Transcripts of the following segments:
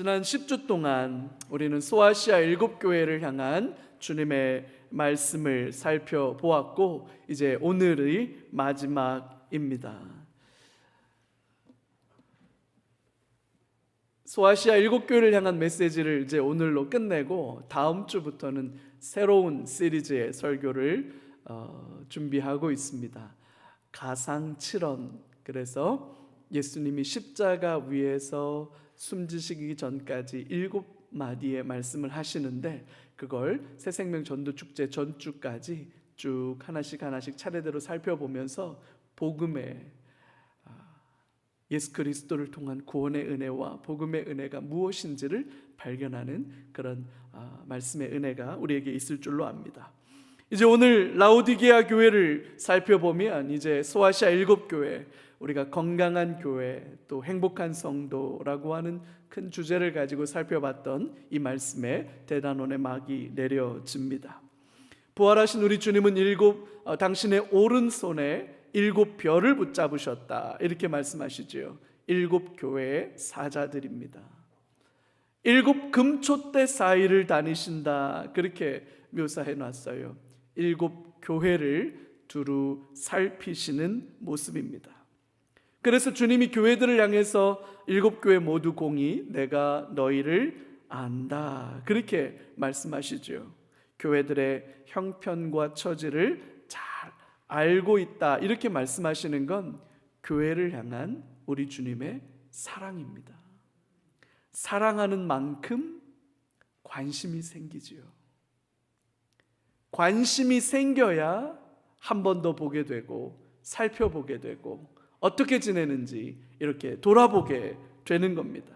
지난 10주 동안 우리는 소아시아 7교회를 향한 주님의 말씀을 살펴보았고, 이제 오늘의 마지막입니다. 소아시아 7교회를 향한 메시지를 이제 오늘로 끝내고, 다음 주부터는 새로운 시리즈의 설교를 준비하고 있습니다. 가상칠언. 그래서 예수님이 십자가 위에서 숨지시기 전까지 7마디의 말씀을 하시는데, 그걸 새생명 전도축제 전주까지 쭉 하나씩 차례대로 살펴보면서 복음의 예수 그리스도를 통한 구원의 은혜와 복음의 은혜가 무엇인지를 발견하는 그런 말씀의 은혜가 우리에게 있을 줄로 압니다. 이제 오늘 라오디게아 교회를 살펴보면, 이제 소아시아 7교회, 우리가 건강한 교회, 또 행복한 성도라고 하는 큰 주제를 가지고 살펴봤던 이 말씀에 대단원의 막이 내려집니다. 부활하신 우리 주님은 당신의 오른손에 7별을 붙잡으셨다, 이렇게 말씀하시죠. 7교회의 사자들입니다. 7 금초대 사이를 다니신다, 그렇게 묘사해 놨어요. 7교회를 두루 살피시는 모습입니다. 그래서 주님이 교회들을 향해서 7교회 모두 공히 내가 너희를 안다, 그렇게 말씀하시죠. 교회들의 형편과 처지를 잘 알고 있다, 이렇게 말씀하시는 건 교회를 향한 우리 주님의 사랑입니다. 사랑하는 만큼 관심이 생기지요. 관심이 생겨야 한 번 더 보게 되고 살펴보게 되고 어떻게 지내는지 이렇게 돌아보게 되는 겁니다.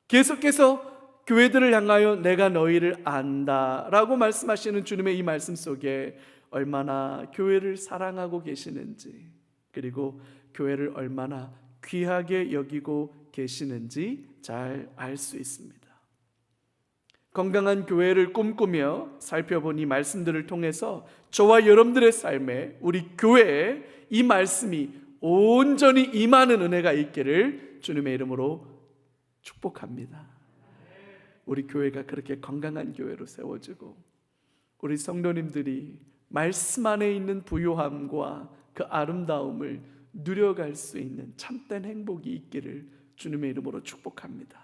계속해서 교회들을 향하여 내가 너희를 안다 라고 말씀하시는 주님의 이 말씀 속에 얼마나 교회를 사랑하고 계시는지, 그리고 교회를 얼마나 귀하게 여기고 계시는지 잘 알 수 있습니다. 건강한 교회를 꿈꾸며 살펴본 이 말씀들을 통해서 저와 여러분들의 삶에, 우리 교회에 이 말씀이 온전히 임하는 은혜가 있기를 주님의 이름으로 축복합니다. 우리 교회가 그렇게 건강한 교회로 세워지고, 우리 성도님들이 말씀 안에 있는 부요함과 그 아름다움을 누려갈 수 있는 참된 행복이 있기를 주님의 이름으로 축복합니다.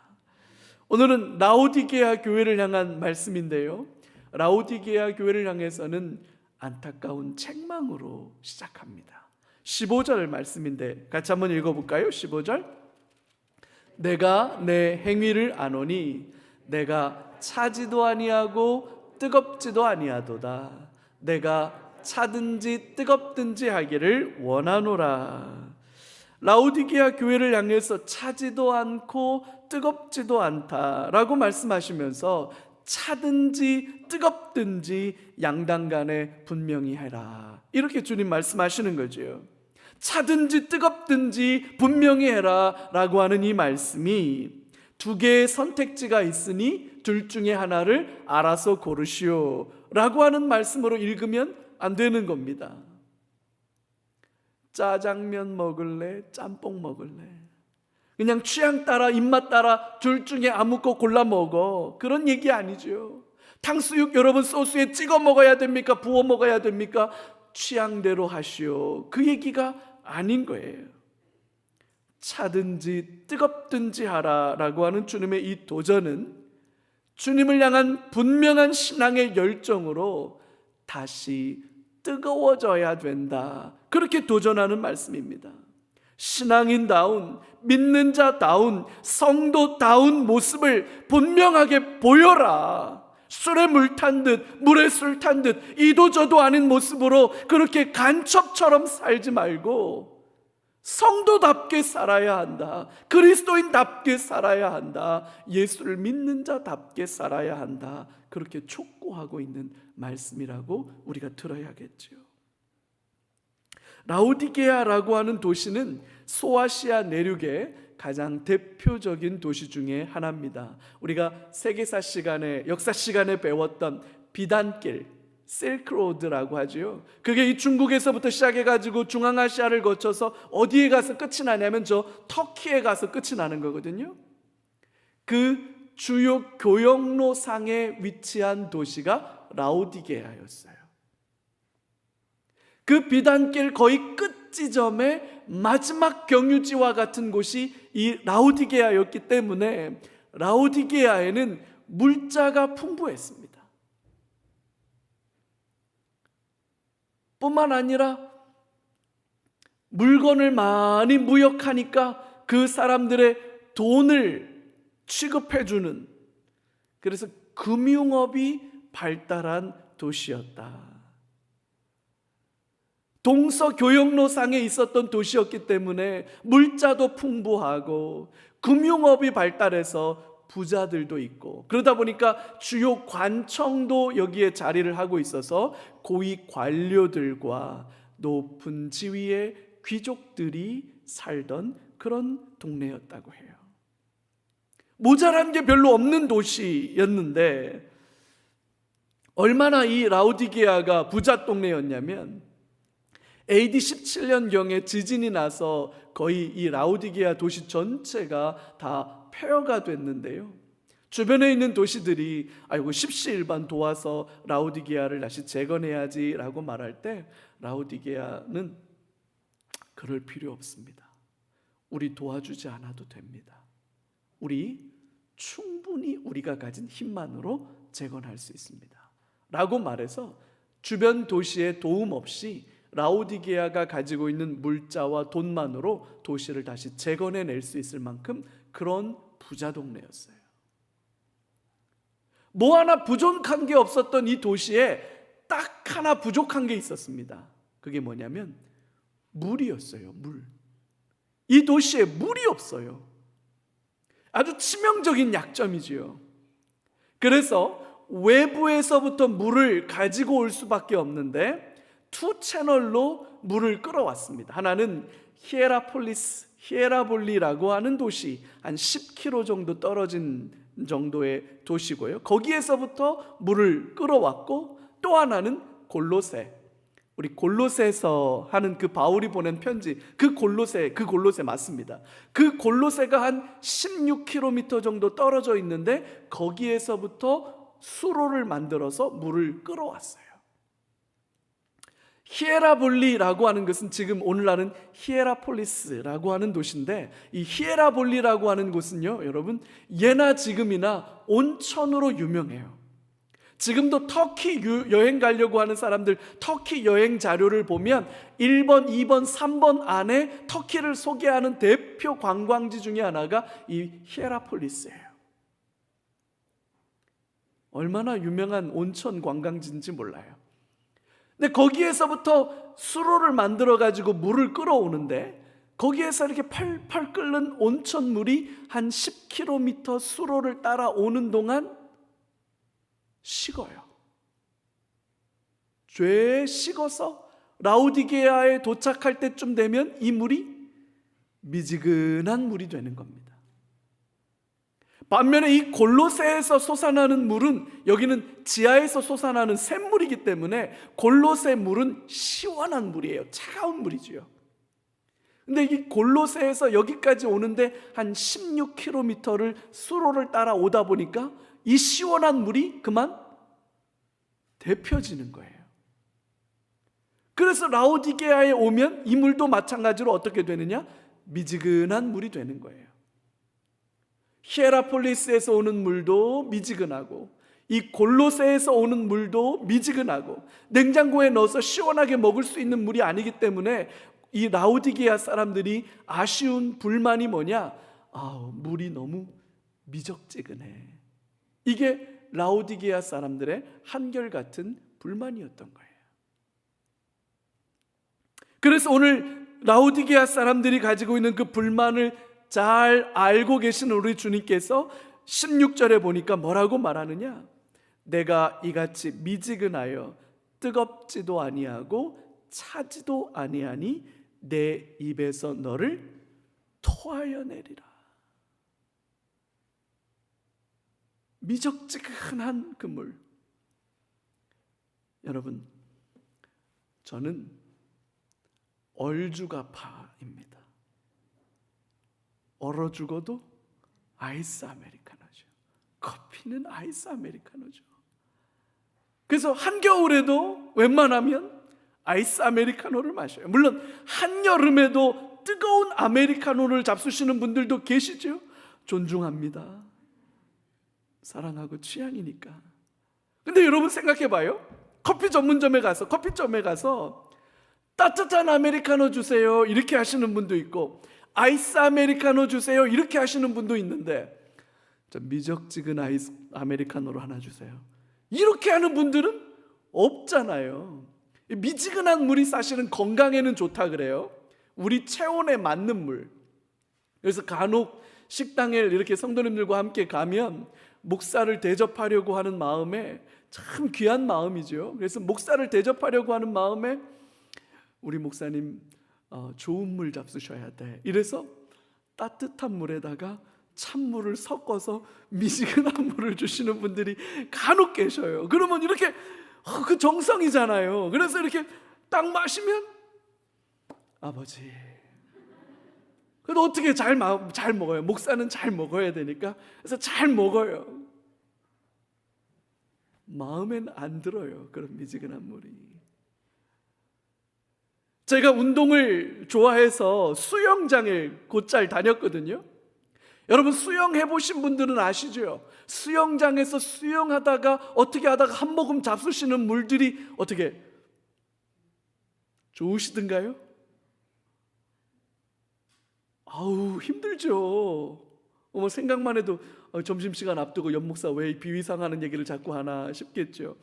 오늘은 라오디게아 교회를 향한 말씀인데요, 라오디게아 교회를 향해서는 안타까운 책망으로 시작합니다. 15절 말씀인데 같이 한번 읽어볼까요? 15절. 내가 내 행위를 아노니 내가 차지도 아니하고 뜨겁지도 아니하도다. 내가 차든지 뜨겁든지 하기를 원하노라. 라오디게아 교회를 향해서 차지도 않고 뜨겁지도 않다라고 말씀하시면서 차든지 뜨겁든지 양당간에 분명히 해라, 이렇게 주님 말씀하시는 거죠. 차든지 뜨겁든지 분명히 해라 라고 하는 이 말씀이 두 개의 선택지가 있으니 둘 중에 하나를 알아서 고르시오 라고 하는 말씀으로 읽으면 안 되는 겁니다. 짜장면 먹을래? 짬뽕 먹을래? 그냥 취향 따라 입맛 따라 둘 중에 아무거 골라 먹어, 그런 얘기 아니죠. 탕수육 여러분 소스에 찍어 먹어야 됩니까? 부어 먹어야 됩니까? 취향대로 하시오, 그 얘기가 아닌 거예요. 차든지 뜨겁든지 하라 라고 하는 주님의 이 도전은 주님을 향한 분명한 신앙의 열정으로 다시 뜨거워져야 된다, 그렇게 도전하는 말씀입니다. 신앙인다운, 믿는 자다운, 성도다운 모습을 분명하게 보여라. 술에 물 탄 듯, 물에 술 탄 듯 이도저도 아닌 모습으로 그렇게 간첩처럼 살지 말고 성도답게 살아야 한다. 그리스도인답게 살아야 한다. 예수를 믿는 자답게 살아야 한다. 그렇게 촉구하고 있는 말씀이라고 우리가 들어야겠죠. 라오디게아라고 하는 도시는 소아시아 내륙의 가장 대표적인 도시 중에 하나입니다. 우리가 세계사 시간에, 역사 시간에 배웠던 비단길, 실크로드라고 하죠. 그게 이 중국에서부터 시작해가지고 중앙아시아를 거쳐서 어디에 가서 끝이 나냐면 저 터키에 가서 끝이 나는 거거든요. 그 주요 교역로 상에 위치한 도시가 라오디게아였어요. 그 비단길 거의 끝 지점에 마지막 경유지와 같은 곳이 이 라오디게아였기 때문에 라오디게아에는 물자가 풍부했습니다. 뿐만 아니라 물건을 많이 무역하니까 그 사람들의 돈을 취급해주는, 그래서 금융업이 발달한 도시였다. 동서교역로상에 있었던 도시였기 때문에 물자도 풍부하고 금융업이 발달해서 부자들도 있고, 그러다 보니까 주요 관청도 여기에 자리를 하고 있어서 고위 관료들과 높은 지위의 귀족들이 살던 그런 동네였다고 해요. 모자란 게 별로 없는 도시였는데 얼마나 이 라오디게아가 부자 동네였냐면 AD 17년경에 지진이 나서 거의 이 라오디게아 도시 전체가 다 폐허가 됐는데요, 주변에 있는 도시들이 아이고 십시일반 도와서 라오디게아를 다시 재건해야지 라고 말할 때 라오디게아는 그럴 필요 없습니다. 우리 도와주지 않아도 됩니다. 우리 충분히 우리가 가진 힘만으로 재건할 수 있습니다 라고 말해서 주변 도시의 도움 없이 라오디게아가 가지고 있는 물자와 돈만으로 도시를 다시 재건해낼 수 있을 만큼 그런 부자 동네였어요. 뭐 하나 부족한 게 없었던 이 도시에 딱 하나 부족한 게 있었습니다. 그게 뭐냐면 물이었어요. 물. 이 도시에 물이 없어요. 아주 치명적인 약점이지요. 그래서 외부에서부터 물을 가지고 올 수밖에 없는데 투 채널로 물을 끌어왔습니다. 하나는 히에라볼리라고 하는 도시, 한 10km 정도 떨어진 정도의 도시고요, 거기에서부터 물을 끌어왔고, 또 하나는 골로새, 우리 골로새서 하는 그 바울이 보낸 편지, 그 골로새 맞습니다. 그 골로새가 한 16km 정도 떨어져 있는데 거기에서부터 수로를 만들어서 물을 끌어왔어요. 히에라볼리라고 하는 것은 지금 오늘날은 히에라폴리스라고 하는 도시인데, 이 히에라볼리라고 하는 곳은요, 여러분, 예나 지금이나 온천으로 유명해요. 지금도 터키 여행 가려고 하는 사람들 터키 여행 자료를 보면 1번, 2번, 3번 안에 터키를 소개하는 대표 관광지 중에 하나가 이 히에라폴리스예요. 얼마나 유명한 온천 관광지인지 몰라요. 근데 거기에서부터 수로를 만들어 가지고 물을 끌어오는데, 거기에서 이렇게 팔팔 끓는 온천물이 한 10km 수로를 따라오는 동안 식어요. 죄에 식어서 라오디게아에 도착할 때쯤 되면 이 물이 미지근한 물이 되는 겁니다. 반면에 이 골로새에서 솟아나는 물은, 여기는 지하에서 솟아나는 샘물이기 때문에 골로새 물은 시원한 물이에요. 차가운 물이지요. 근데 이 골로새에서 여기까지 오는데 한 16km를 수로를 따라 오다 보니까 이 시원한 물이 그만 데펴지는 거예요. 그래서 라오디게아에 오면 이 물도 마찬가지로 어떻게 되느냐? 미지근한 물이 되는 거예요. 히에라폴리스에서 오는 물도 미지근하고, 이 골로새에서 오는 물도 미지근하고, 냉장고에 넣어서 시원하게 먹을 수 있는 물이 아니기 때문에 이 라오디게아 사람들이 아쉬운 불만이 뭐냐? 물이 너무 미적지근해. 이게 라오디게아 사람들의 한결같은 불만이었던 거예요. 그래서 오늘 라오디게아 사람들이 가지고 있는 그 불만을 잘 알고 계신 우리 주님께서 16절에 보니까 뭐라고 말하느냐? 내가 이같이 미지근하여 뜨겁지도 아니하고 차지도 아니하니 내 입에서 너를 토하여 내리라. 미적지근한 그 물. 여러분, 저는 얼죽아파입니다. 얼어 죽어도 아이스 아메리카노죠. 커피는 아이스 아메리카노죠. 그래서 한겨울에도 웬만하면 아이스 아메리카노를 마셔요. 물론 한여름에도 뜨거운 아메리카노를 잡수시는 분들도 계시죠. 존중합니다. 사랑하고 취향이니까. 근데 여러분 생각해봐요. 커피점에 가서 따뜻한 아메리카노 주세요 이렇게 하시는 분도 있고, 아이스 아메리카노 주세요 이렇게 하시는 분도 있는데, 미적지근 아이스 아메리카노로 하나 주세요 이렇게 하는 분들은 없잖아요. 미지근한 물이 사실은 건강에는 좋다 그래요. 우리 체온에 맞는 물. 그래서 간혹 식당에 이렇게 성도님들과 함께 가면 목사를 대접하려고 하는 마음에, 참 귀한 마음이죠. 그래서 목사를 대접하려고 하는 마음에 우리 목사님 좋은 물 잡수셔야 돼, 이래서 따뜻한 물에다가 찬물을 섞어서 미지근한 물을 주시는 분들이 간혹 계셔요. 그러면 이렇게 그 정성이잖아요. 그래서 이렇게 딱 마시면 아버지, 그래도 어떻게 잘 먹어요. 목사는 잘 먹어야 되니까. 그래서 잘 먹어요. 마음엔 안 들어요, 그런 미지근한 물이. 제가 운동을 좋아해서 수영장에 곧잘 다녔거든요. 여러분 수영해 보신 분들은 아시죠? 수영장에서 수영하다가 어떻게 하다가 한 모금 잡수시는 물들이 어떻게 좋으시던가요? 아우 힘들죠. 생각만 해도 점심시간 앞두고 연목사 왜 비위상하는 얘기를 자꾸 하나 싶겠죠.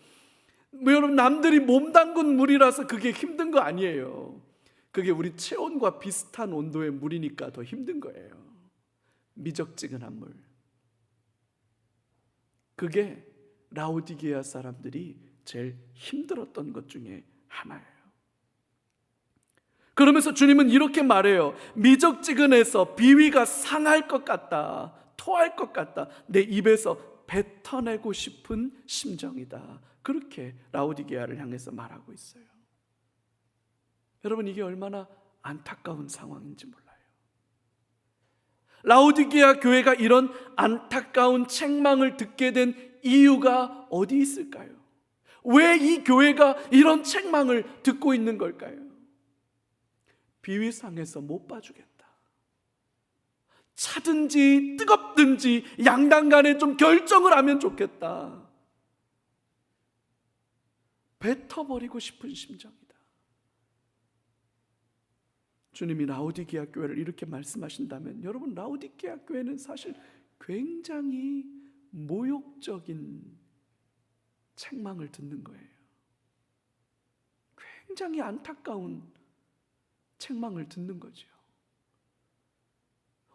여러분 남들이 몸 담근 물이라서 그게 힘든 거 아니에요. 그게 우리 체온과 비슷한 온도의 물이니까 더 힘든 거예요. 미적지근한 물. 그게 라오디게아 사람들이 제일 힘들었던 것 중에 하나예요. 그러면서 주님은 이렇게 말해요. 미적지근해서 비위가 상할 것 같다, 토할 것 같다, 내 입에서 뱉어내고 싶은 심정이다. 그렇게 라오디게아를 향해서 말하고 있어요. 여러분 이게 얼마나 안타까운 상황인지 몰라요. 라오디게아 교회가 이런 안타까운 책망을 듣게 된 이유가 어디 있을까요? 왜 이 교회가 이런 책망을 듣고 있는 걸까요? 비위상에서 못 봐주겠다, 차든지 뜨겁든지 양당간에 좀 결정을 하면 좋겠다, 뱉어버리고 싶은 심정이다. 주님이 라오디게아 교회를 이렇게 말씀하신다면, 여러분 라오디게아 교회는 사실 굉장히 모욕적인 책망을 듣는 거예요. 굉장히 안타까운 책망을 듣는 거죠.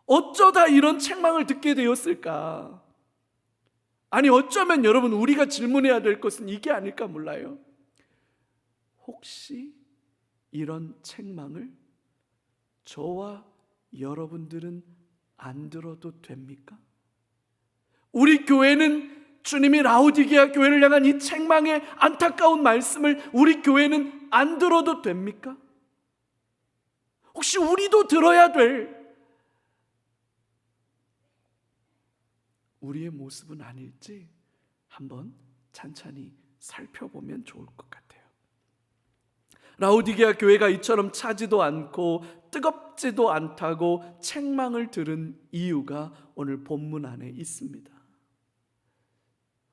어쩌다 이런 책망을 듣게 되었을까? 아니 어쩌면 여러분 우리가 질문해야 될 것은 이게 아닐까 몰라요. 혹시 이런 책망을 저와 여러분들은 안 들어도 됩니까? 우리 교회는 주님이 라오디게아 교회를 향한 이 책망의 안타까운 말씀을 우리 교회는 안 들어도 됩니까? 혹시 우리도 들어야 될 우리의 모습은 아닐지 한번 찬찬히 살펴보면 좋을 것 같아요. 라오디게아 교회가 이처럼 차지도 않고 뜨겁지도 않다고 책망을 들은 이유가 오늘 본문 안에 있습니다.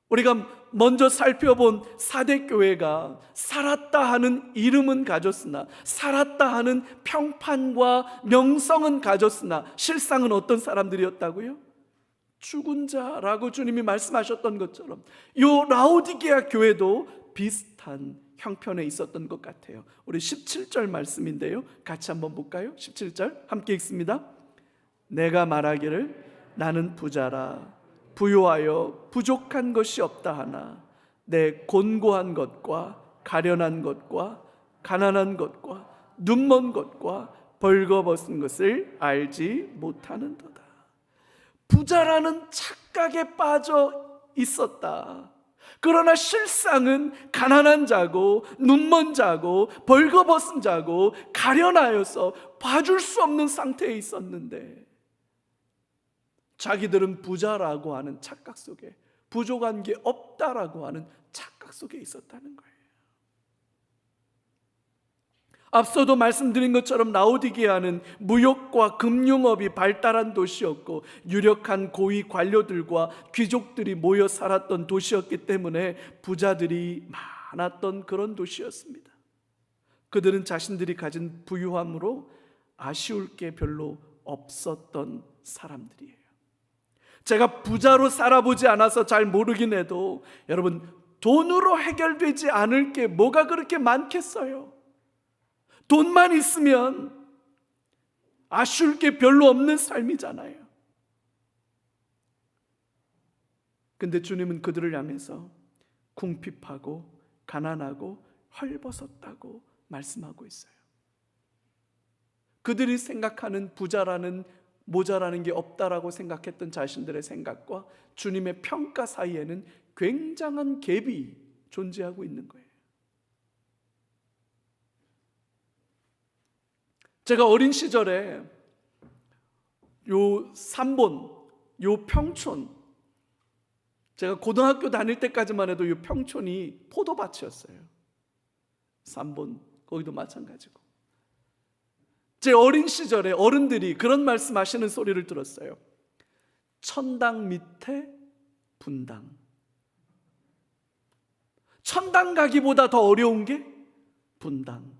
우리가 먼저 살펴본 사대교회가 살았다 하는 이름은 가졌으나, 살았다 하는 평판과 명성은 가졌으나 실상은 어떤 사람들이었다고요? 죽은 자라고 주님이 말씀하셨던 것처럼 이 라오디게아 교회도 비슷한 형편에 있었던 것 같아요. 우리 17절 말씀인데요, 같이 한번 볼까요? 17절 함께 읽습니다. 내가 말하기를 나는 부자라 부요하여 부족한 것이 없다 하나 내 곤고한 것과 가련한 것과 가난한 것과 눈먼 것과 벌거벗은 것을 알지 못하는도다. 부자라는 착각에 빠져 있었다. 그러나 실상은 가난한 자고 눈먼 자고 벌거벗은 자고 가련하여서 봐줄 수 없는 상태에 있었는데, 자기들은 부자라고 하는 착각 속에, 부족한 게 없다라고 하는 착각 속에 있었다는 거예요. 앞서도 말씀드린 것처럼 라오디게아는 무역과 금융업이 발달한 도시였고 유력한 고위 관료들과 귀족들이 모여 살았던 도시였기 때문에 부자들이 많았던 그런 도시였습니다. 그들은 자신들이 가진 부유함으로 아쉬울 게 별로 없었던 사람들이에요. 제가 부자로 살아보지 않아서 잘 모르긴 해도 여러분, 돈으로 해결되지 않을 게 뭐가 그렇게 많겠어요? 돈만 있으면 아쉬울 게 별로 없는 삶이잖아요. 근데 주님은 그들을 향해서 궁핍하고 가난하고 헐벗었다고 말씀하고 있어요. 그들이 생각하는 부자라는, 모자라는 게 없다라고 생각했던 자신들의 생각과 주님의 평가 사이에는 굉장한 갭이 존재하고 있는 거예요. 제가 어린 시절에 요 삼본, 요 평촌, 제가 고등학교 다닐 때까지만 해도 요 평촌이 포도밭이었어요. 삼본, 거기도 마찬가지고. 제 어린 시절에 어른들이 그런 말씀하시는 소리를 들었어요. 천당 밑에 분당. 천당 가기보다 더 어려운 게 분당.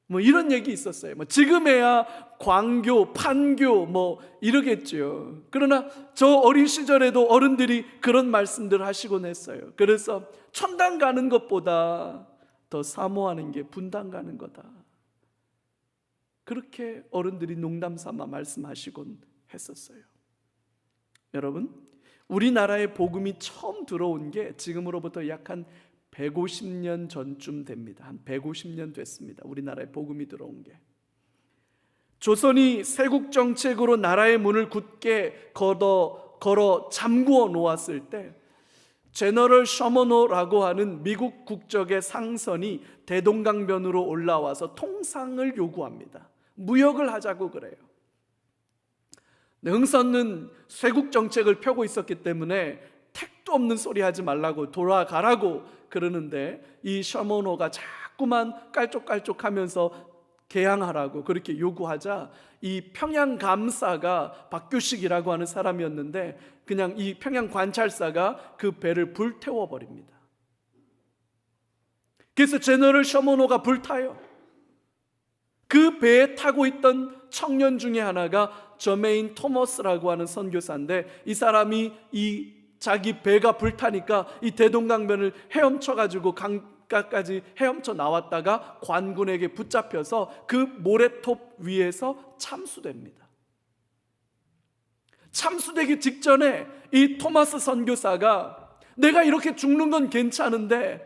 뭐 이런 얘기 있었어요. 뭐 지금에야 광교, 판교 뭐 이러겠죠. 그러나 저 어린 시절에도 어른들이 그런 말씀들 하시곤 했어요. 그래서 천당 가는 것보다 더 사모하는 게 분당 가는 거다. 그렇게 어른들이 농담 삼아 말씀하시곤 했었어요. 여러분, 우리나라에 복음이 처음 들어온 게 지금으로부터 약 한 150년 전쯤 됩니다. 한 150년 됐습니다. 우리나라에 복음이 들어온 게. 조선이 세국 정책으로 나라의 문을 굳게 걸어 잠그어 놓았을 때 제너럴 셔머노라고 하는 미국 국적의 상선이 대동강변으로 올라와서 통상을 요구합니다. 무역을 하자고 그래요. 흥선은 쇄국 정책을 펴고 있었기 때문에 택도 없는 소리 하지 말라고, 돌아가라고 그러는데 이 셔머노가 자꾸만 깔쪽깔쪽하면서 개항하라고 그렇게 요구하자 이 평양 감사가 박규식이라고 하는 사람이었는데 그냥 이 평양 관찰사가 그 배를 불태워 버립니다. 그래서 제너럴 셔머노가 불타요. 그 배에 타고 있던 청년 중에 하나가 저메인 토머스라고 하는 선교사인데 이 사람이 이 자기 배가 불타니까 이 대동강변을 헤엄쳐가지고 강가까지 헤엄쳐 나왔다가 관군에게 붙잡혀서 그 모래톱 위에서 참수됩니다. 참수되기 직전에 이 토마스 선교사가 내가 이렇게 죽는 건 괜찮은데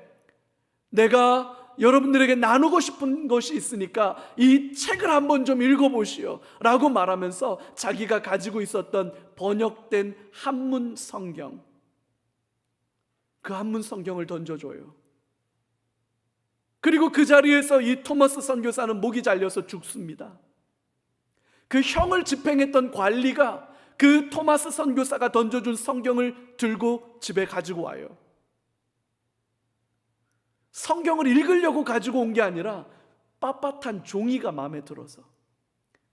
내가 여러분들에게 나누고 싶은 것이 있으니까 이 책을 한번 좀 읽어보시오 라고 말하면서 자기가 가지고 있었던 번역된 한문 성경, 그 한문 성경을 던져줘요. 그리고 그 자리에서 이 토마스 선교사는 목이 잘려서 죽습니다. 그 형을 집행했던 관리가 그 토마스 선교사가 던져준 성경을 들고 집에 가지고 와요. 성경을 읽으려고 가지고 온 게 아니라 빳빳한 종이가 마음에 들어서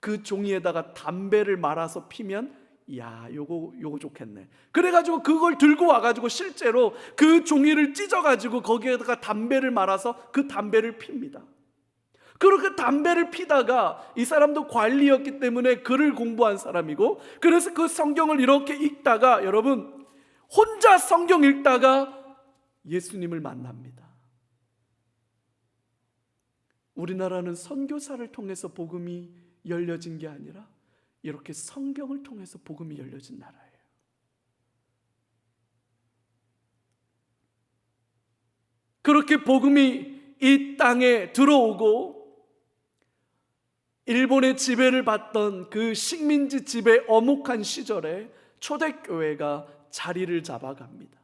그 종이에다가 담배를 말아서 피면 야, 요거 좋겠네. 그래가지고 그걸 들고 와가지고 실제로 그 종이를 찢어가지고 거기에다가 담배를 말아서 그 담배를 핍니다. 그렇게 담배를 피다가 이 사람도 관리였기 때문에 글을 공부한 사람이고 그래서 그 성경을 이렇게 읽다가 여러분 혼자 성경 읽다가 예수님을 만납니다. 우리나라는 선교사를 통해서 복음이 열려진 게 아니라 이렇게 성경을 통해서 복음이 열려진 나라예요. 그렇게 복음이 이 땅에 들어오고 일본의 지배를 받던 그 식민지 지배 어목한 시절에 초대교회가 자리를 잡아갑니다.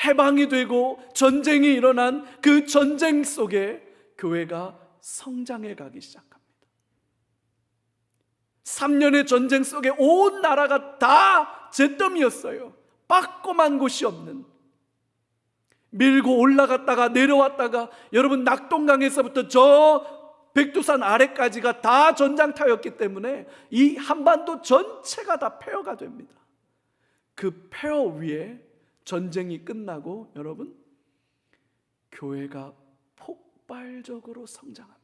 해방이 되고 전쟁이 일어난 그 전쟁 속에 교회가 성장해 가기 시작합니다. 3년의 전쟁 속에 온 나라가 다 잿더미였어요. 빠꼼한 곳이 없는, 밀고 올라갔다가 내려왔다가, 여러분 낙동강에서부터 저 백두산 아래까지가 다 전장터였기 때문에 이 한반도 전체가 다 폐허가 됩니다. 그 폐허 위에 전쟁이 끝나고 여러분, 교회가 폭발적으로 성장합니다.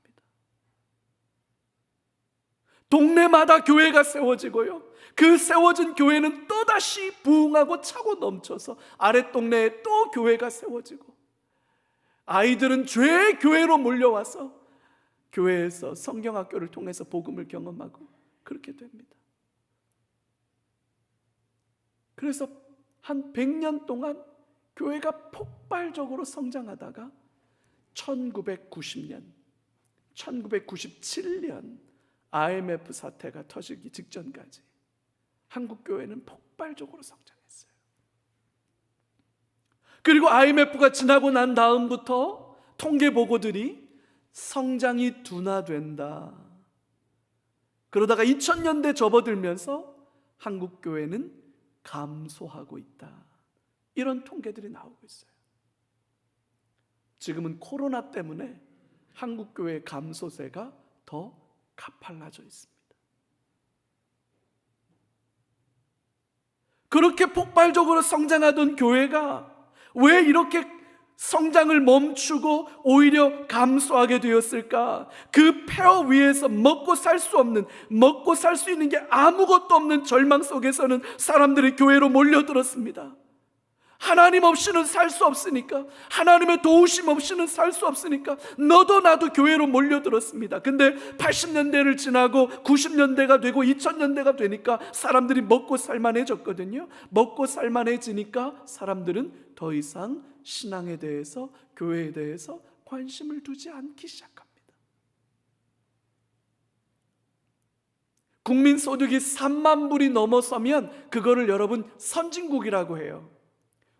동네마다 교회가 세워지고요, 그 세워진 교회는 또다시 부흥하고 차고 넘쳐서 아랫동네에 또 교회가 세워지고, 아이들은 죄 교회로 몰려와서 교회에서 성경학교를 통해서 복음을 경험하고 그렇게 됩니다. 그래서 한 100년 동안 교회가 폭발적으로 성장하다가 1990년, 1997년 IMF 사태가 터지기 직전까지 한국교회는 폭발적으로 성장했어요. 그리고 IMF가 지나고 난 다음부터 통계 보고들이 성장이 둔화된다, 그러다가 2000년대 접어들면서 한국교회는 감소하고 있다, 이런 통계들이 나오고 있어요. 지금은 코로나 때문에 한국교회의 감소세가 더 가팔라져 있습니다. 그렇게 폭발적으로 성장하던 교회가 왜 이렇게 성장을 멈추고 오히려 감소하게 되었을까? 그 폐허 위에서 먹고 살 수 없는, 먹고 살 수 있는 게 아무것도 없는 절망 속에서는 사람들이 교회로 몰려들었습니다. 하나님 없이는 살 수 없으니까, 하나님의 도우심 없이는 살 수 없으니까 너도 나도 교회로 몰려들었습니다. 근데 80년대를 지나고 90년대가 되고 2000년대가 되니까 사람들이 먹고 살만해졌거든요. 먹고 살만해지니까 사람들은 더 이상 신앙에 대해서, 교회에 대해서 관심을 두지 않기 시작합니다. 국민소득이 3만 불이 넘어서면 그거를 여러분 선진국이라고 해요.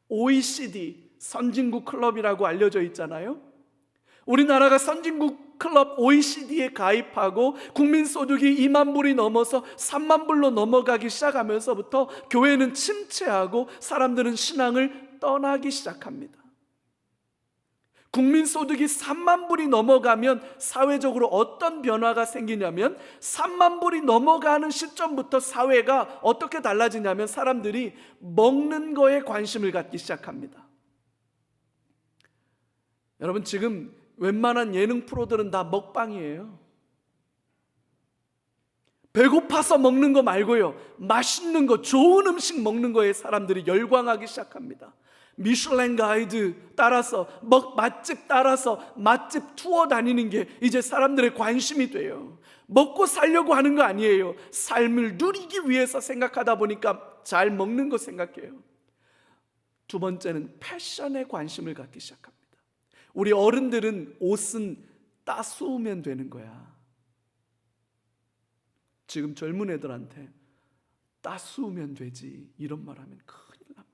OECD, 선진국 클럽이라고 알려져 있잖아요. 우리나라가 선진국 클럽 OECD에 가입하고 국민소득이 2만 불이 넘어서 3만 불로 넘어가기 시작하면서부터 교회는 침체하고 사람들은 신앙을 떠나기 시작합니다. 국민소득이 3만 불이 넘어가면 사회적으로 어떤 변화가 생기냐면, 3만 불이 넘어가는 시점부터 사회가 어떻게 달라지냐면 사람들이 먹는 거에 관심을 갖기 시작합니다. 여러분, 지금 웬만한 예능 프로들은 다 먹방이에요. 배고파서 먹는 거 말고요, 맛있는 거, 좋은 음식 먹는 거에 사람들이 열광하기 시작합니다. 미슐랭 가이드 따라서, 맛집 따라서 맛집 투어 다니는 게 이제 사람들의 관심이 돼요. 먹고 살려고 하는 거 아니에요. 삶을 누리기 위해서 생각하다 보니까 잘 먹는 거 생각해요. 두 번째는 패션에 관심을 갖기 시작합니다. 우리 어른들은 옷은 따스우면 되는 거야. 지금 젊은 애들한테 따스우면 되지, 이런 말 하면 큰일 납니다.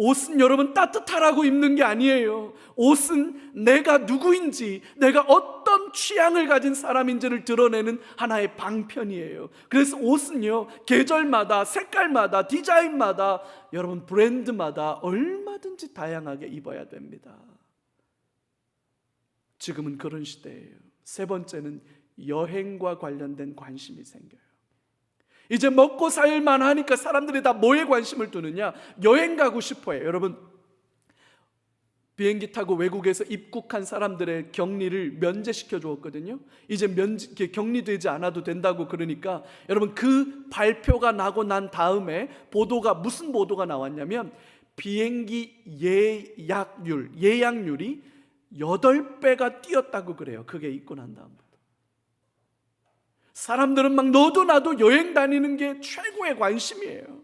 옷은 여러분 따뜻하라고 입는 게 아니에요. 옷은 내가 누구인지, 내가 어떤 취향을 가진 사람인지를 드러내는 하나의 방편이에요. 그래서 옷은요, 계절마다, 색깔마다, 디자인마다, 여러분 브랜드마다 얼마든지 다양하게 입어야 됩니다. 지금은 그런 시대예요. 세 번째는 여행과 관련된 관심이 생겨요. 이제 먹고 살만 하니까 사람들이 다 뭐에 관심을 두느냐? 여행 가고 싶어요. 여러분, 비행기 타고 외국에서 입국한 사람들의 격리를 면제시켜 주었거든요. 이제 격리되지 않아도 된다고. 그러니까 여러분, 그 발표가 나고 난 다음에 무슨 보도가 나왔냐면, 비행기 예약률이 8배가 뛰었다고 그래요. 그게 있고 난 다음부터. 사람들은 막 너도 나도 여행 다니는 게 최고의 관심이에요.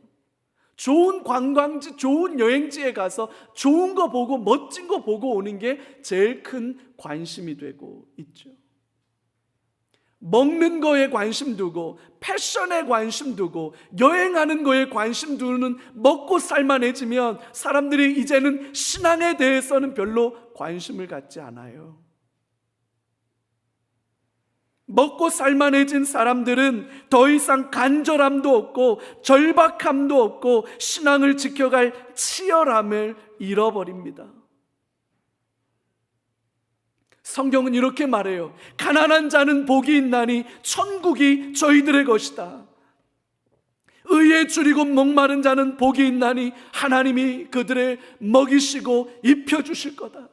좋은 관광지, 좋은 여행지에 가서 좋은 거 보고 멋진 거 보고 오는 게 제일 큰 관심이 되고 있죠. 먹는 거에 관심 두고, 패션에 관심 두고, 여행하는 거에 관심 두는, 먹고 살만해지면 사람들이 이제는 신앙에 대해서는 별로 관심을 갖지 않아요. 먹고 살만해진 사람들은 더 이상 간절함도 없고 절박함도 없고 신앙을 지켜갈 치열함을 잃어버립니다. 성경은 이렇게 말해요. 가난한 자는 복이 있나니 천국이 저희들의 것이다. 의에 줄이고 목마른 자는 복이 있나니 하나님이 그들의 먹이시고 입혀주실 거다.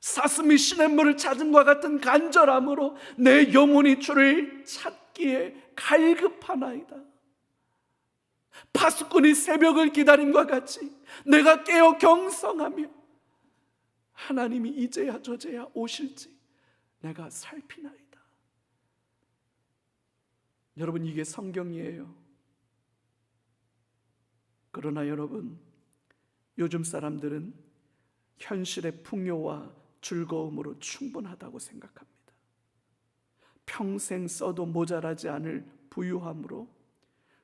사슴이 시냇물을 찾음과 같은 간절함으로 내 영혼이 주를 찾기에 갈급하나이다. 파수꾼이 새벽을 기다림과 같이 내가 깨어 경성하며 하나님이 이제야 저제야 오실지 내가 살피나이다. 여러분, 이게 성경이에요. 그러나 여러분, 요즘 사람들은 현실의 풍요와 즐거움으로 충분하다고 생각합니다. 평생 써도 모자라지 않을 부유함으로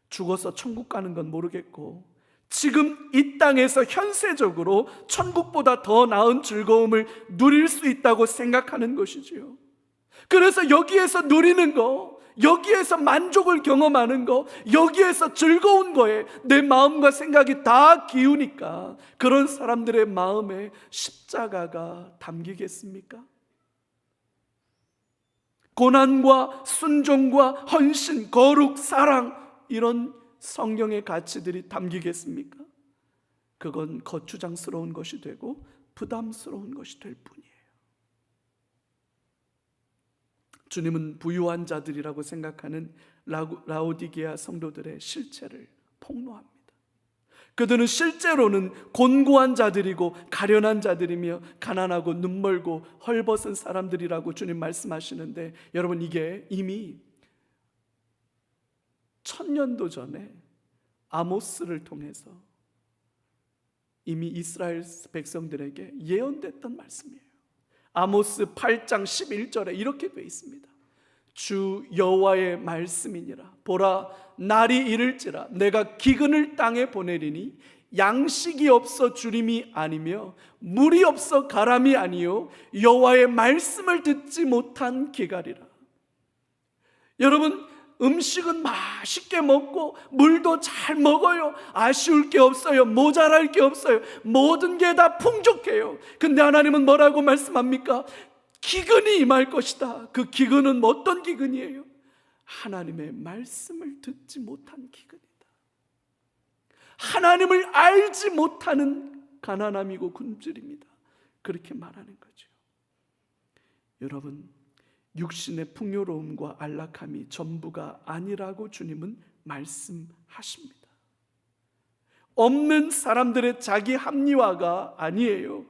죽어서 천국 가는 건 모르겠고 지금 이 땅에서 현세적으로 천국보다 더 나은 즐거움을 누릴 수 있다고 생각하는 것이지요. 그래서 여기에서 누리는 거, 여기에서 만족을 경험하는 거, 여기에서 즐거운 거에 내 마음과 생각이 다 기우니까 그런 사람들의 마음에 십자가가 담기겠습니까? 고난과 순종과 헌신, 거룩, 사랑, 이런 성경의 가치들이 담기겠습니까? 그건 거추장스러운 것이 되고 부담스러운 것이 될 뿐이에요. 주님은 부유한 자들이라고 생각하는 라오디게아 성도들의 실체를 폭로합니다. 그들은 실제로는 곤고한 자들이고 가련한 자들이며 가난하고 눈멀고 헐벗은 사람들이라고 주님 말씀하시는데, 여러분, 이게 이미 1000년도 전에 아모스를 통해서 이미 이스라엘 백성들에게 예언됐던 말씀이에요. 아모스 8장 11절에 이렇게 되어 있습니다. 주 여호와의 말씀이니라. 보라, 날이 이를지라 내가 기근을 땅에 보내리니 양식이 없어 주림이 아니며 물이 없어 가람이 아니요 여호와의 말씀을 듣지 못한 기갈이라. 여러분, 음식은 맛있게 먹고 물도 잘 먹어요. 아쉬울 게 없어요. 모자랄 게 없어요. 모든 게 다 풍족해요. 근데 하나님은 뭐라고 말씀합니까? 기근이 임할 것이다. 그 기근은 어떤 기근이에요? 하나님의 말씀을 듣지 못한 기근이다. 하나님을 알지 못하는 가난함이고 굶주림이다. 그렇게 말하는 거죠. 여러분, 육신의 풍요로움과 안락함이 전부가 아니라고 주님은 말씀하십니다. 없는 사람들의 자기 합리화가 아니에요.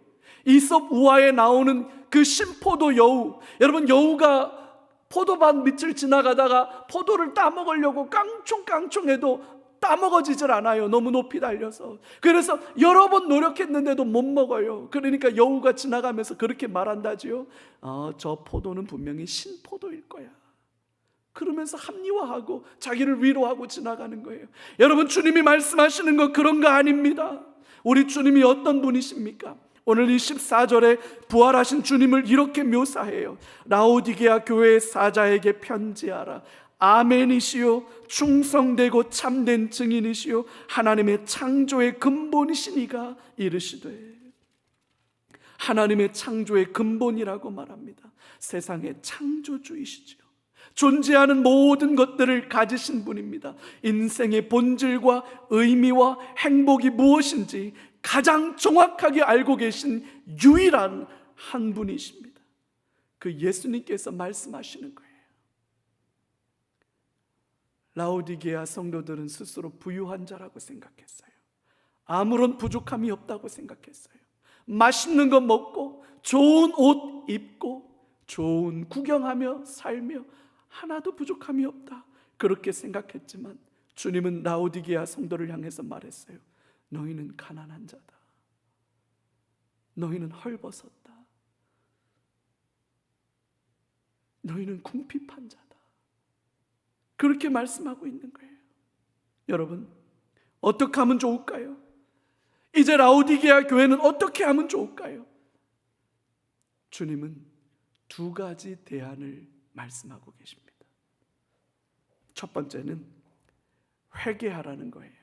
이솝 우화에 나오는 그 신포도 여우, 여러분, 여우가 포도밭 밑을 지나가다가 포도를 따먹으려고 깡총깡총해도 따먹어지질 않아요. 너무 높이 달려서. 그래서 여러 번 노력했는데도 못 먹어요. 그러니까 여우가 지나가면서 그렇게 말한다지요. 저 포도는 분명히 신포도일 거야. 그러면서 합리화하고 자기를 위로하고 지나가는 거예요. 여러분, 주님이 말씀하시는 거 그런 거 아닙니다. 우리 주님이 어떤 분이십니까? 오늘 이 14절에 부활하신 주님을 이렇게 묘사해요. 라오디게아 교회의 사자에게 편지하라. 아멘이시요 충성되고 참된 증인이시요 하나님의 창조의 근본이시니가 이르시되. 하나님의 창조의 근본이라고 말합니다. 세상의 창조주이시죠. 존재하는 모든 것들을 가지신 분입니다. 인생의 본질과 의미와 행복이 무엇인지 가장 정확하게 알고 계신 유일한 한 분이십니다. 그 예수님께서 말씀하시는 거예요. 라오디게아 성도들은 스스로 부유한 자라고 생각했어요. 아무런 부족함이 없다고 생각했어요. 맛있는 거 먹고 좋은 옷 입고 좋은 구경하며 살며 하나도 부족함이 없다, 그렇게 생각했지만 주님은 라오디게아 성도를 향해서 말했어요. 너희는 가난한 자다. 너희는 헐벗었다. 너희는 궁핍한 자다. 그렇게 말씀하고 있는 거예요. 여러분, 어떻게 하면 좋을까요? 이제 라오디게아 교회는 어떻게 하면 좋을까요? 주님은 두 가지 대안을 말씀하고 계십니다. 첫 번째는 회개하라는 거예요.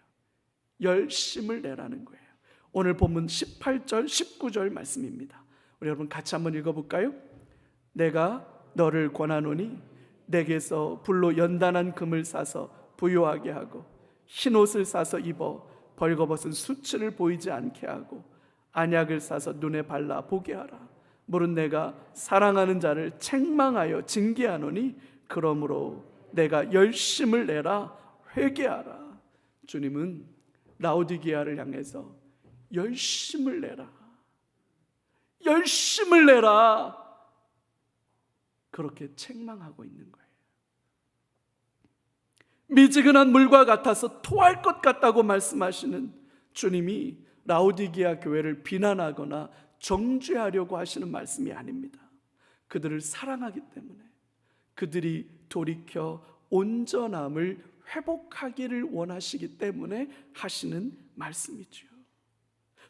열심을 내라는 거예요. 오늘 본문 18절 19절 말씀입니다. 우리 여러분 같이 한번 읽어볼까요? 내가 너를 권하노니 내게서 불로 연단한 금을 사서 부요하게 하고 흰 옷을 사서 입어 벌거벗은 수치를 보이지 않게 하고 안약을 사서 눈에 발라 보게 하라. 물은 내가 사랑하는 자를 책망하여 징계하노니 그러므로 내가 열심을 내라 회개하라. 주님은 라오디게아를 향해서 열심을 내라, 열심을 내라, 그렇게 책망하고 있는 거예요. 미지근한 물과 같아서 토할 것 같다고 말씀하시는 주님이 라오디게아 교회를 비난하거나 정죄하려고 하시는 말씀이 아닙니다. 그들을 사랑하기 때문에, 그들이 돌이켜 온전함을 회복하기를 원하시기 때문에 하시는 말씀이죠.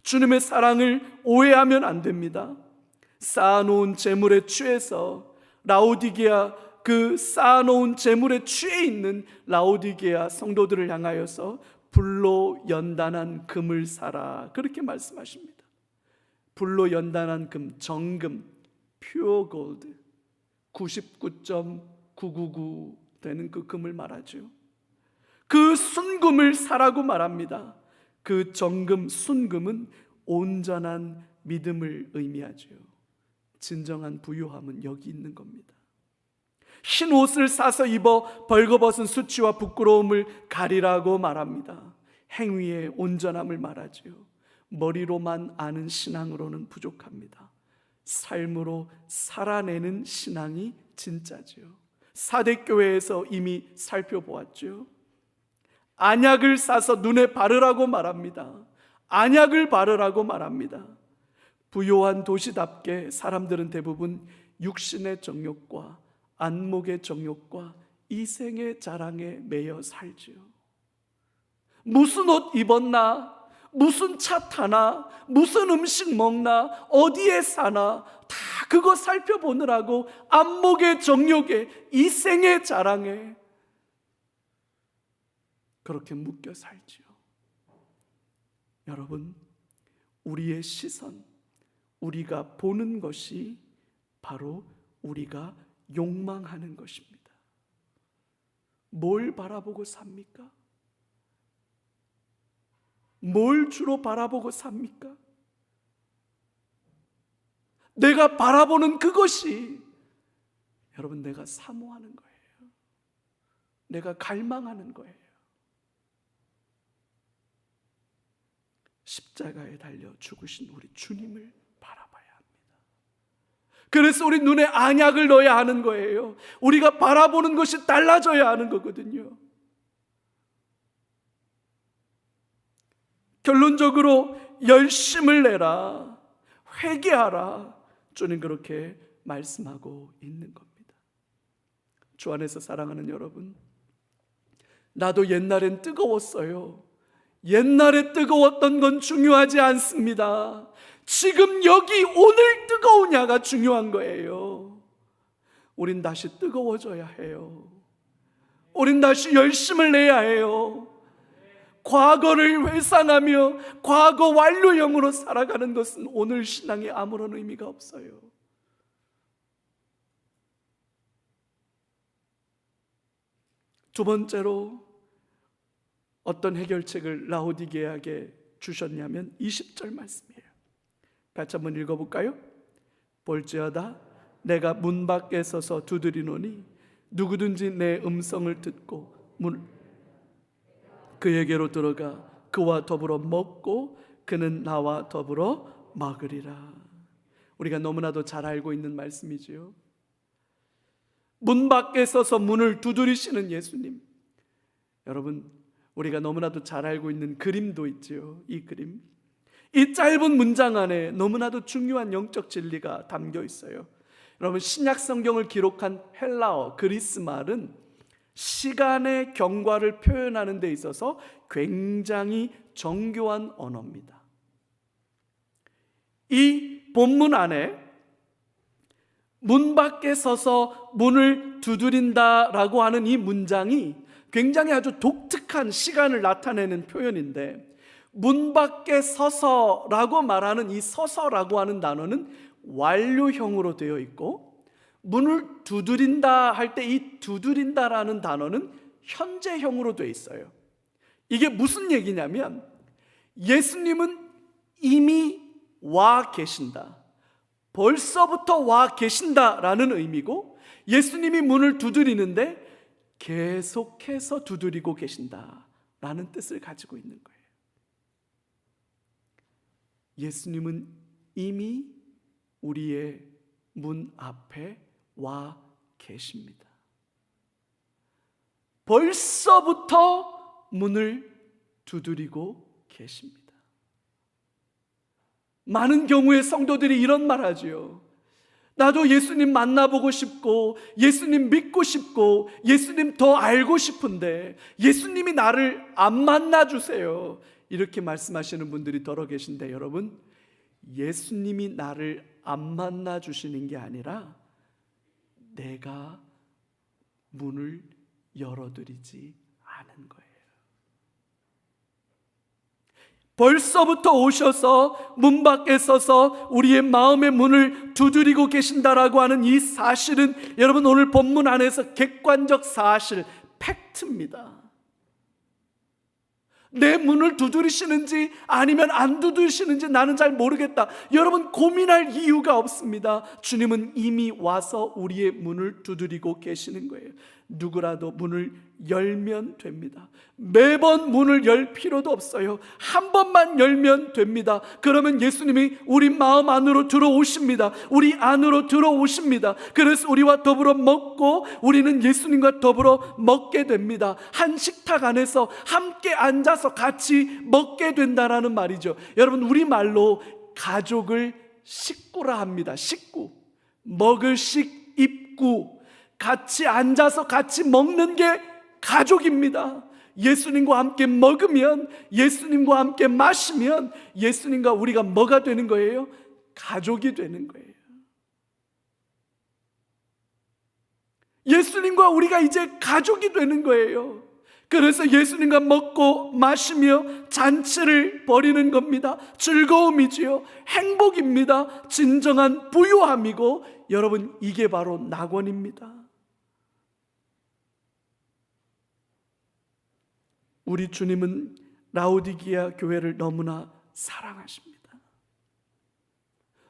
주님의 사랑을 오해하면 안 됩니다. 쌓아놓은 재물에 취해서 라오디게아, 그 쌓아놓은 재물에 취해 있는 라오디게아 성도들을 향하여서 불로 연단한 금을 사라, 그렇게 말씀하십니다. 불로 연단한 금, 정금, pure gold 99.999 되는 그 금을 말하죠. 그 순금을 사라고 말합니다. 그 정금, 순금은 온전한 믿음을 의미하죠. 진정한 부요함은 여기 있는 겁니다. 흰 옷을 사서 입어 벌거벗은 수치와 부끄러움을 가리라고 말합니다. 행위의 온전함을 말하죠. 머리로만 아는 신앙으로는 부족합니다. 삶으로 살아내는 신앙이 진짜죠. 사대교회에서 이미 살펴보았죠. 안약을 싸서 눈에 바르라고 말합니다. 안약을 바르라고 말합니다. 부요한 도시답게 사람들은 대부분 육신의 정욕과 안목의 정욕과 이생의 자랑에 매여 살지요. 무슨 옷 입었나, 무슨 차 타나, 무슨 음식 먹나, 어디에 사나, 다 그거 살펴보느라고 안목의 정욕에, 이생의 자랑에 그렇게 묶여 살지요. 여러분, 우리의 시선, 우리가 보는 것이 바로 우리가 욕망하는 것입니다. 뭘 바라보고 삽니까? 뭘 주로 바라보고 삽니까? 내가 바라보는 그것이 여러분, 내가 사모하는 거예요. 내가 갈망하는 거예요. 십자가에 달려 죽으신 우리 주님을 바라봐야 합니다. 그래서 우리 눈에 안약을 넣어야 하는 거예요. 우리가 바라보는 것이 달라져야 하는 거거든요. 결론적으로 열심을 내라, 회개하라, 주님 그렇게 말씀하고 있는 겁니다. 주 안에서 사랑하는 여러분, 나도 옛날엔 뜨거웠어요. 옛날에 뜨거웠던 건 중요하지 않습니다. 지금 여기 오늘 뜨거우냐가 중요한 거예요. 우린 다시 뜨거워져야 해요. 우린 다시 열심을 내야 해요. 과거를 회상하며 과거 완료형으로 살아가는 것은 오늘 신앙에 아무런 의미가 없어요. 두 번째로 어떤 해결책을 라오디게아에게 주셨냐면 20절 말씀이에요. 같이 한번 읽어볼까요? 볼지어다 내가 문 밖에 서서 두드리노니 누구든지 내 음성을 듣고 그에게로 들어가 그와 더불어 먹고 그는 나와 더불어 먹으리라. 우리가 너무나도 잘 알고 있는 말씀이지요. 문 밖에 서서 문을 두드리시는 예수님. 여러분, 우리가 너무나도 잘 알고 있는 그림도 있지요. 이 그림, 이 짧은 문장 안에 너무나도 중요한 영적 진리가 담겨 있어요. 여러분, 신약 성경을 기록한 헬라어, 그리스 말은 시간의 경과를 표현하는 데 있어서 굉장히 정교한 언어입니다. 이 본문 안에 문 밖에 서서 문을 두드린다라고 하는 이 문장이 굉장히 아주 독특한 시간을 나타내는 표현인데, 문 밖에 서서라고 말하는 이 서서라고 하는 단어는 완료형으로 되어 있고, 문을 두드린다 할 때 이 두드린다라는 단어는 현재형으로 되어 있어요. 이게 무슨 얘기냐면, 예수님은 이미 와 계신다, 벌써부터 와 계신다라는 의미고, 예수님이 문을 두드리는데 계속해서 두드리고 계신다라는 뜻을 가지고 있는 거예요. 예수님은 이미 우리의 문 앞에 와 계십니다. 벌써부터 문을 두드리고 계십니다. 많은 경우에 성도들이 이런 말 하죠. 나도 예수님 만나보고 싶고, 예수님 믿고 싶고, 예수님 더 알고 싶은데 예수님이 나를 안 만나주세요. 이렇게 말씀하시는 분들이 더러 계신데, 여러분, 예수님이 나를 안 만나주시는 게 아니라 내가 문을 열어드리지 않은 거예요. 벌써부터 오셔서 문 밖에 서서 우리의 마음의 문을 두드리고 계신다라고 하는 이 사실은, 여러분, 오늘 본문 안에서 객관적 사실, 팩트입니다. 내 문을 두드리시는지 아니면 안 두드리시는지 나는 잘 모르겠다, 여러분, 고민할 이유가 없습니다. 주님은 이미 와서 우리의 문을 두드리고 계시는 거예요. 누구라도 문을 열면 됩니다. 매번 문을 열 필요도 없어요. 한 번만 열면 됩니다. 그러면 예수님이 우리 마음 안으로 들어오십니다. 우리 안으로 들어오십니다. 그래서 우리와 더불어 먹고 우리는 예수님과 더불어 먹게 됩니다. 한 식탁 안에서 함께 앉아서 같이 먹게 된다라는 말이죠. 여러분, 우리말로 가족을 식구라 합니다. 식구, 먹을 식, 입구, 같이 앉아서 같이 먹는 게 가족입니다. 예수님과 함께 먹으면, 예수님과 함께 마시면 예수님과 우리가 뭐가 되는 거예요? 가족이 되는 거예요. 예수님과 우리가 이제 가족이 되는 거예요. 그래서 예수님과 먹고 마시며 잔치를 벌이는 겁니다. 즐거움이지요. 행복입니다. 진정한 부유함이고, 여러분, 이게 바로 낙원입니다. 우리 주님은 라오디게아 교회를 너무나 사랑하십니다.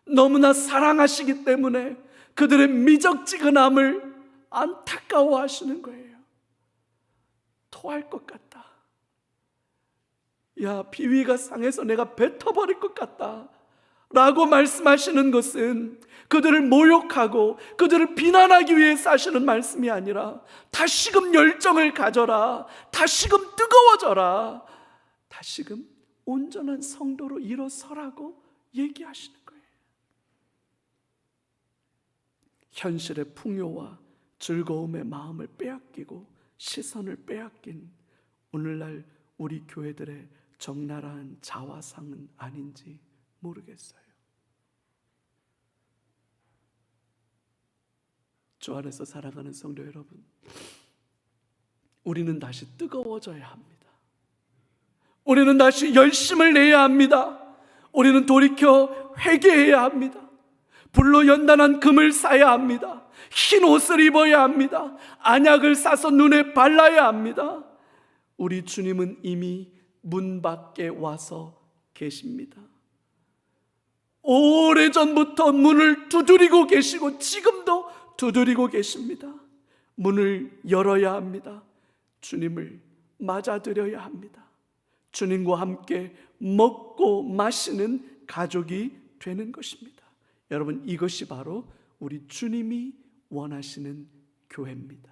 너무나 사랑하시기 때문에 그들의 미적지근함을 안타까워하시는 거예요. 토할 것 같다. 야, 비위가 상해서 내가 뱉어버릴 것 같다 라고 말씀하시는 것은 그들을 모욕하고 그들을 비난하기 위해서 하시는 말씀이 아니라, 다시금 열정을 가져라, 다시금 뜨거워져라, 다시금 온전한 성도로 일어서라고 얘기하시는 거예요. 현실의 풍요와 즐거움의 마음을 빼앗기고 시선을 빼앗긴 오늘날 우리 교회들의 적나라한 자화상은 아닌지 모르겠어요. 주 안에서 살아가는 성도 여러분, 우리는 다시 뜨거워져야 합니다. 우리는 다시 열심을 내야 합니다. 우리는 돌이켜 회개해야 합니다. 불로 연단한 금을 사야 합니다. 흰 옷을 입어야 합니다. 안약을 싸서 눈에 발라야 합니다. 우리 주님은 이미 문 밖에 와서 계십니다. 오래전부터 문을 두드리고 계시고 지금도 두드리고 계십니다. 문을 열어야 합니다. 주님을 맞아들여야 합니다. 주님과 함께 먹고 마시는 가족이 되는 것입니다. 여러분, 이것이 바로 우리 주님이 원하시는 교회입니다.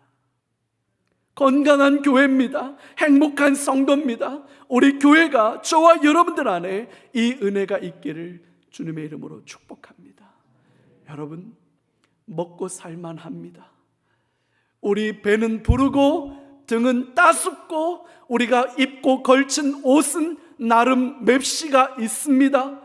건강한 교회입니다. 행복한 성도입니다. 우리 교회가, 저와 여러분들 안에 이 은혜가 있기를 주님의 이름으로 축복합니다. 여러분, 먹고 살만합니다. 우리 배는 부르고 등은 따숩고 우리가 입고 걸친 옷은 나름 맵시가 있습니다.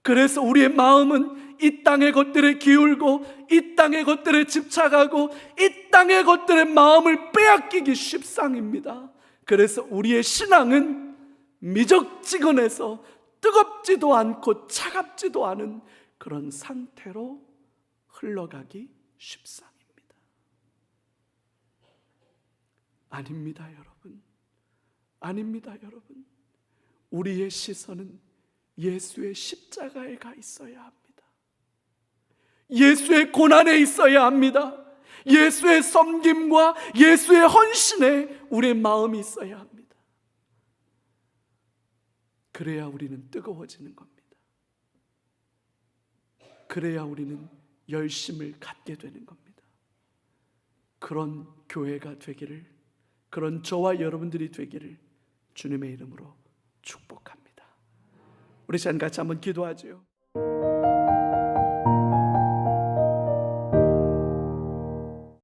그래서 우리의 마음은 이 땅의 것들에 기울고 이 땅의 것들에 집착하고 이 땅의 것들의 마음을 빼앗기기 십상입니다. 그래서 우리의 신앙은 미적지근해서 뜨겁지도 않고 차갑지도 않은 그런 상태로 흘러가기 십상입니다. 아닙니다, 여러분. 아닙니다, 여러분. 우리의 시선은 예수의 십자가에 가 있어야 합니다. 예수의 고난에 있어야 합니다. 예수의 섬김과 예수의 헌신에 우리의 마음이 있어야 합니다. 그래야 우리는 뜨거워지는 겁니다. 그래야 우리는 열심을 갖게 되는 겁니다. 그런 교회가 되기를, 그런 저와 여러분들이 되기를 주님의 이름으로 축복합니다. 우리 시간 같이 한번 기도하죠.